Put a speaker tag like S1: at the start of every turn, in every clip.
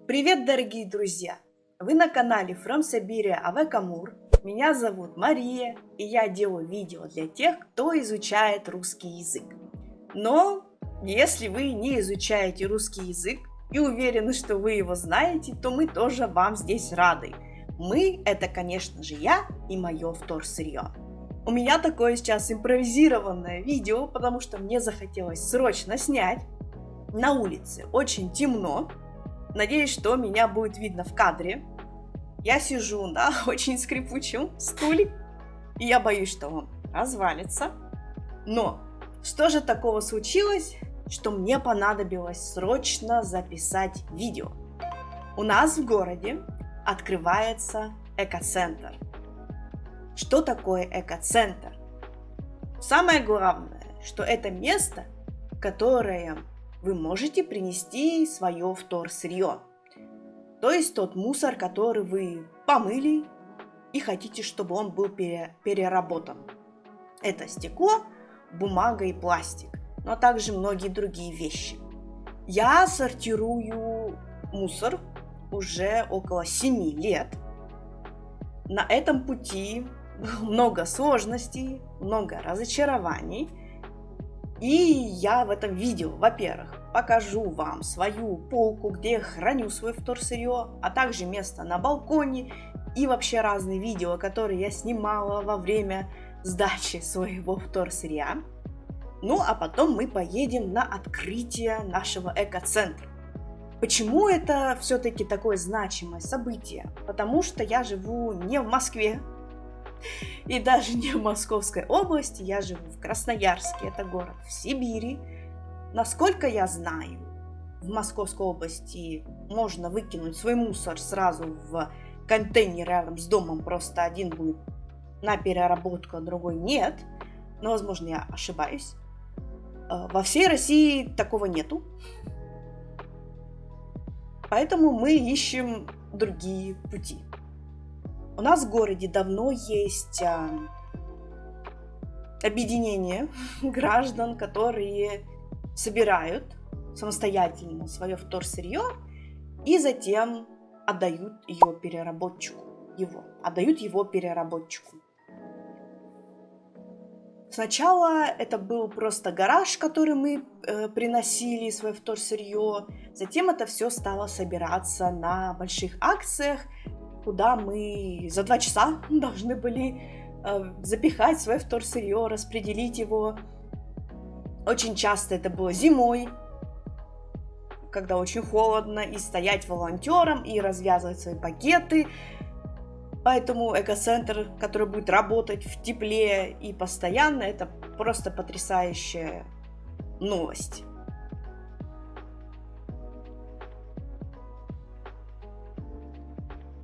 S1: Привет, дорогие друзья! Вы на канале From Siberia avec Amour. Меня зовут Мария, и я делаю видео для тех, кто изучает русский язык. Но если вы не изучаете русский язык и уверены, что вы его знаете, то мы тоже вам здесь рады. Мы – это, конечно же, я и мое вторсырье. У меня такое сейчас импровизированное видео, потому что мне захотелось срочно снять. На улице очень темно. Надеюсь, что меня будет видно в кадре. Я сижу на очень скрипучем стуле, и я боюсь, что он развалится. Но что же такого случилось, что мне понадобилось срочно записать видео? У нас в городе открывается экоцентр. Что такое экоцентр? Самое главное, что это место, которое вы можете принести свое вторсырье. То есть тот мусор, который вы помыли и хотите, чтобы он был переработан. Это стекло, бумага и пластик, но также многие другие вещи. Я сортирую мусор уже около 7 лет. На этом пути много сложностей, много разочарований. И я в этом видео, во-первых, покажу вам свою полку, где я храню свое вторсырье, а также место на балконе и вообще разные видео, которые я снимала во время сдачи своего вторсырья. Ну, а потом мы поедем на открытие нашего экоцентра. Почему это все-таки такое значимое событие? Потому что я живу не в Москве, и даже не в Московской области, я живу в Красноярске, это город в Сибири. Насколько я знаю, в Московской области можно выкинуть свой мусор сразу в контейнер рядом с домом, просто один будет на переработку, а другой нет. Но, возможно, я ошибаюсь. Во всей России такого нету. Поэтому мы ищем другие пути. У нас в городе давно есть объединение граждан, которые собирают самостоятельно свое вторсырье и затем отдают его переработчику. Отдают его переработчику. Сначала это был просто гараж, в который мы приносили свое вторсырье. Затем это все стало собираться на больших акциях, куда мы за 2 часа должны были запихать свое вторсырье, распределить его. Очень часто это было зимой, когда очень холодно, и стоять волонтером, и развязывать свои пакеты. Поэтому экоцентр, который будет работать в тепле и постоянно, это просто потрясающая новость.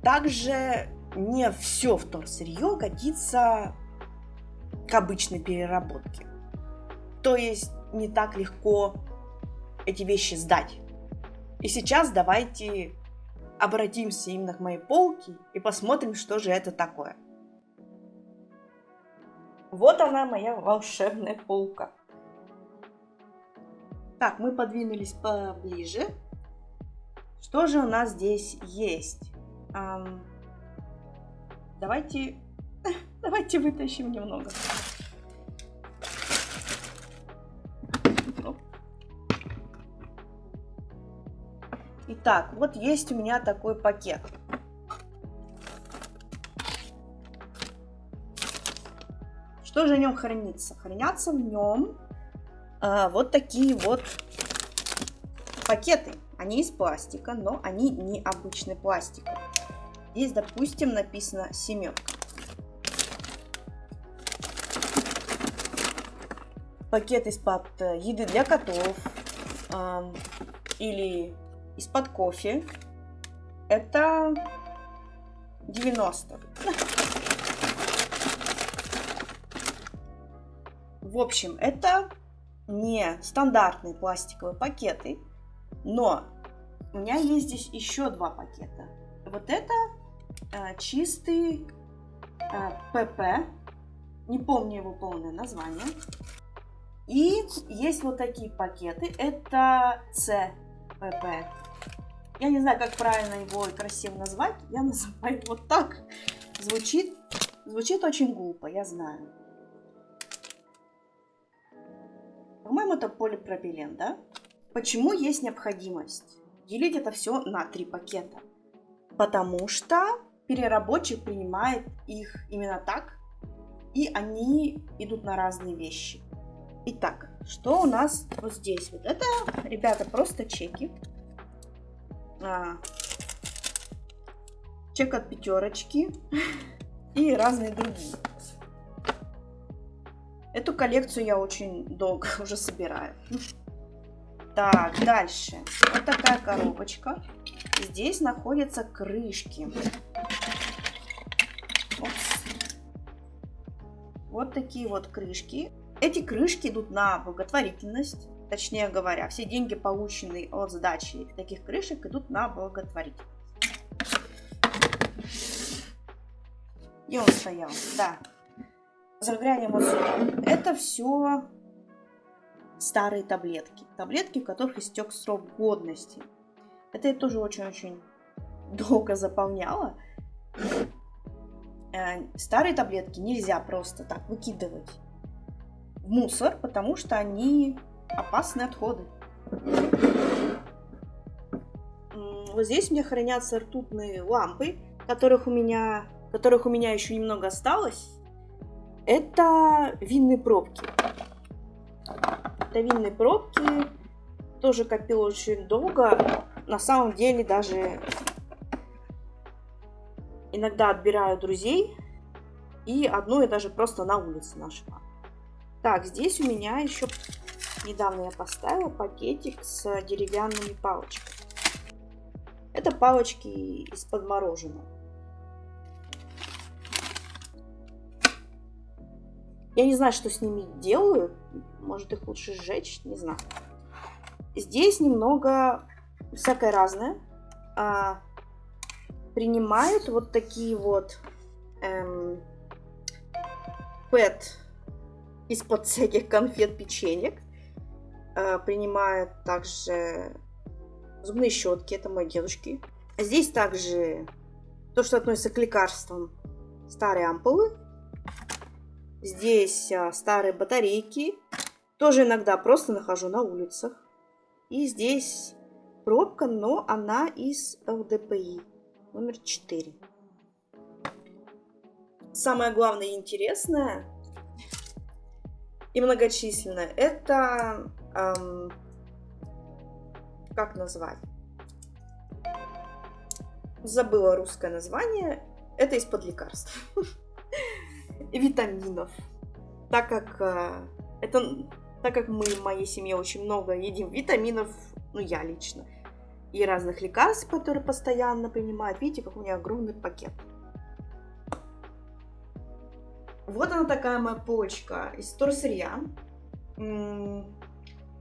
S1: Также не все вторсырье годится к обычной переработке. То есть не так легко эти вещи сдать. И сейчас давайте обратимся именно к моей полке и посмотрим, что же это такое. Вот она, моя волшебная полка. Так, мы подвинулись поближе. Что же у нас здесь есть? Давайте вытащим немного. Итак, вот есть у меня такой пакет. Что же в нем хранится? Хранятся в нем вот такие вот пакеты. Они из пластика, но они не обычный пластик. Здесь, допустим, написано 7. Пакет из-под еды для котов или из-под кофе. Это 90. В общем, это не стандартные пластиковые пакеты, но у меня есть здесь еще 2 пакета. Вот это чистый ПП, не помню его полное название. И есть вот такие пакеты, это ЦПП. Я не знаю, как правильно его красиво назвать. Я называю вот так. Звучит очень глупо, я знаю. По-моему, это полипропилен, да? Почему есть необходимость делить это все на 3 пакета? Потому что переработчик принимает их именно так, и они идут на разные вещи. Итак, что у нас вот здесь? Вот это, ребята, просто чеки. Чек от пятерочки и разные другие. Эту коллекцию я очень долго уже собираю. Так, дальше. Вот такая коробочка. Здесь находятся крышки. Опс. Вот такие вот крышки. Эти крышки идут на благотворительность. Точнее говоря, все деньги, полученные от сдачи таких крышек, идут на благотворительность. И он стоял, да. Заглянем вот сюда. Это все старые таблетки. Таблетки, у которых истек срок годности. Это я тоже очень-очень долго заполняла. Старые таблетки нельзя просто так выкидывать в мусор, потому что они опасные отходы. Вот здесь у меня хранятся ртутные лампы, которых у меня еще немного осталось. Это винные пробки. Это винные пробки. Тоже копила очень долго. На самом деле даже иногда отбираю друзей. И одну я даже просто на улице нашла. Так, здесь у меня еще недавно я поставила пакетик с деревянными палочками. Это палочки из-под мороженого. Я не знаю, что с ними делают. Может, их лучше сжечь, не знаю. Здесь немного всякое разное. Принимают вот такие вот пэт из-под всяких конфет, печенек. Принимают также зубные щетки, это мои дедушки. Здесь также то, что относится к лекарствам, старые ампулы. Здесь старые батарейки. Тоже иногда просто нахожу на улицах. И здесь пробка, но она из ЛДПИ. Номер 4. Самое главное и интересное и многочисленное, это как назвать? Забыла русское название. Это из-под лекарств. И витаминов. Так как мы в моей семье очень много едим витаминов, ну я лично, и разных лекарств, которые постоянно принимают. Видите, как у меня огромный пакет. Вот она такая моя полочка из вторсырья. В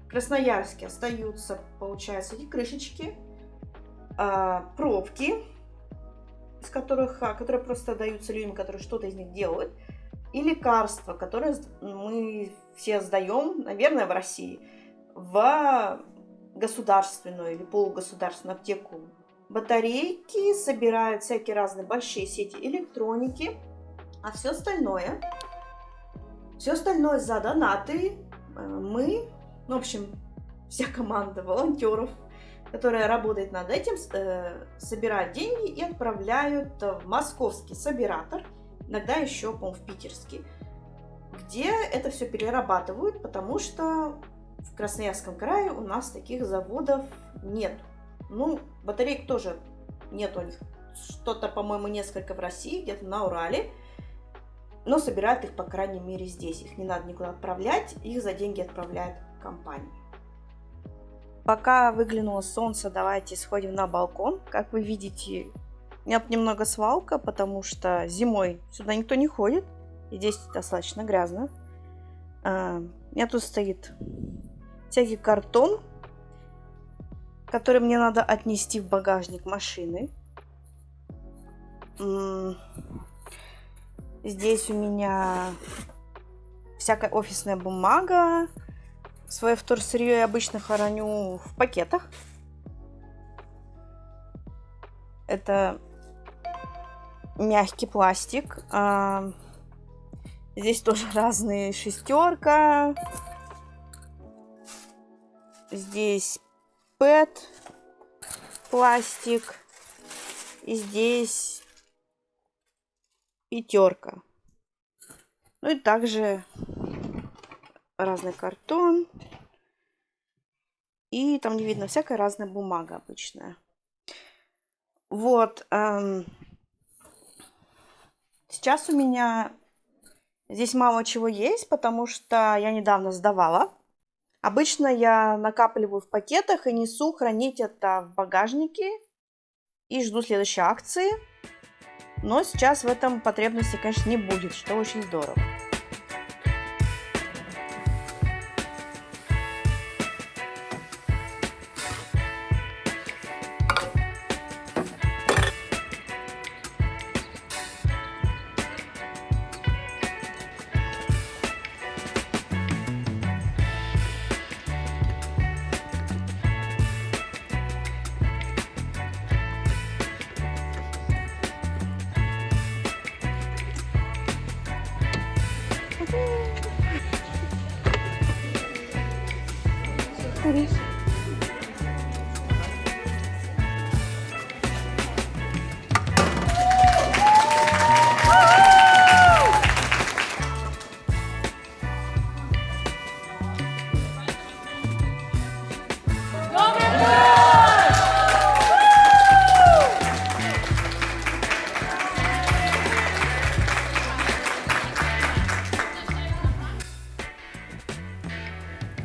S1: Красноярске остаются, получается, эти крышечки, пробки, из которые просто даются людям, которые что-то из них делают, и лекарства, которые мы все сдаем, наверное, в России, в государственную или полугосударственную аптеку. Батарейки собирают всякие разные большие сети электроники, а все остальное за донаты мы, в общем, вся команда волонтеров, которая работает над этим, собирают деньги и отправляют в московский собиратор, иногда еще, по-моему, в питерский, где это все перерабатывают, потому что в Красноярском крае у нас таких заводов нет. Ну, батареек тоже нет у них. Что-то, по-моему, несколько в России, где-то на Урале. Но собирают их, по крайней мере, здесь. Их не надо никуда отправлять, их за деньги отправляют компании. Пока выглянуло солнце, давайте сходим на балкон. Как вы видите, нет немного свалка, потому что зимой сюда никто не ходит. И здесь достаточно грязно. У меня тут стоит всякий картон, который мне надо отнести в багажник машины. Здесь у меня всякая офисная бумага. Свое вторсырье я обычно храню в пакетах. это мягкий пластик. Здесь тоже разные шестерка. Здесь PET пластик. И здесь пятерка. Ну и также разный картон. И там не видно, всякая разная бумага обычная. Вот. Сейчас у меня здесь мало чего есть, потому что я недавно сдавала. Обычно я накапливаю в пакетах и несу хранить это в багажнике. И жду следующей акции. Но сейчас в этом потребности, конечно, не будет, что очень здорово.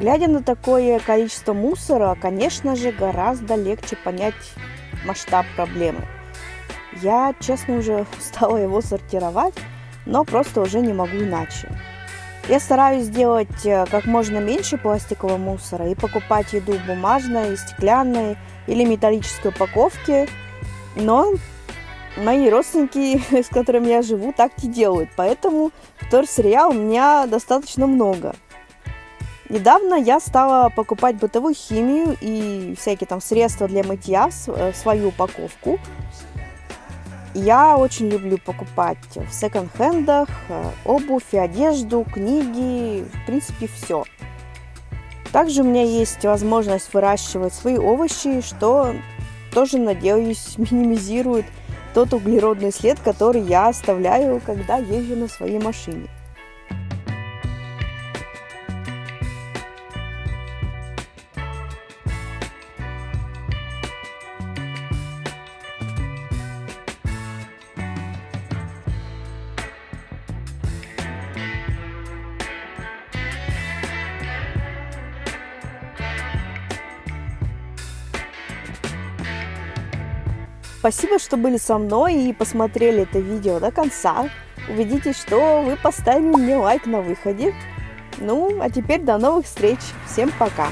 S1: Глядя на такое количество мусора, конечно же, гораздо легче понять масштаб проблемы. Я, честно, уже устала его сортировать, но просто уже не могу иначе. Я стараюсь сделать как можно меньше пластикового мусора и покупать еду в бумажной, стеклянной или металлической упаковке, но мои родственники, с которыми я живу, так не делают, поэтому вторсырья у меня достаточно много. Недавно я стала покупать бытовую химию и всякие там средства для мытья в свою упаковку. Я очень люблю покупать в секонд-хендах обувь и одежду, книги, в принципе, все. Также у меня есть возможность выращивать свои овощи, что тоже, надеюсь, минимизирует тот углеродный след, который я оставляю, когда езжу на своей машине. Спасибо, что были со мной и посмотрели это видео до конца. Убедитесь, что вы поставили мне лайк на выходе. Ну, а теперь до новых встреч. Всем пока!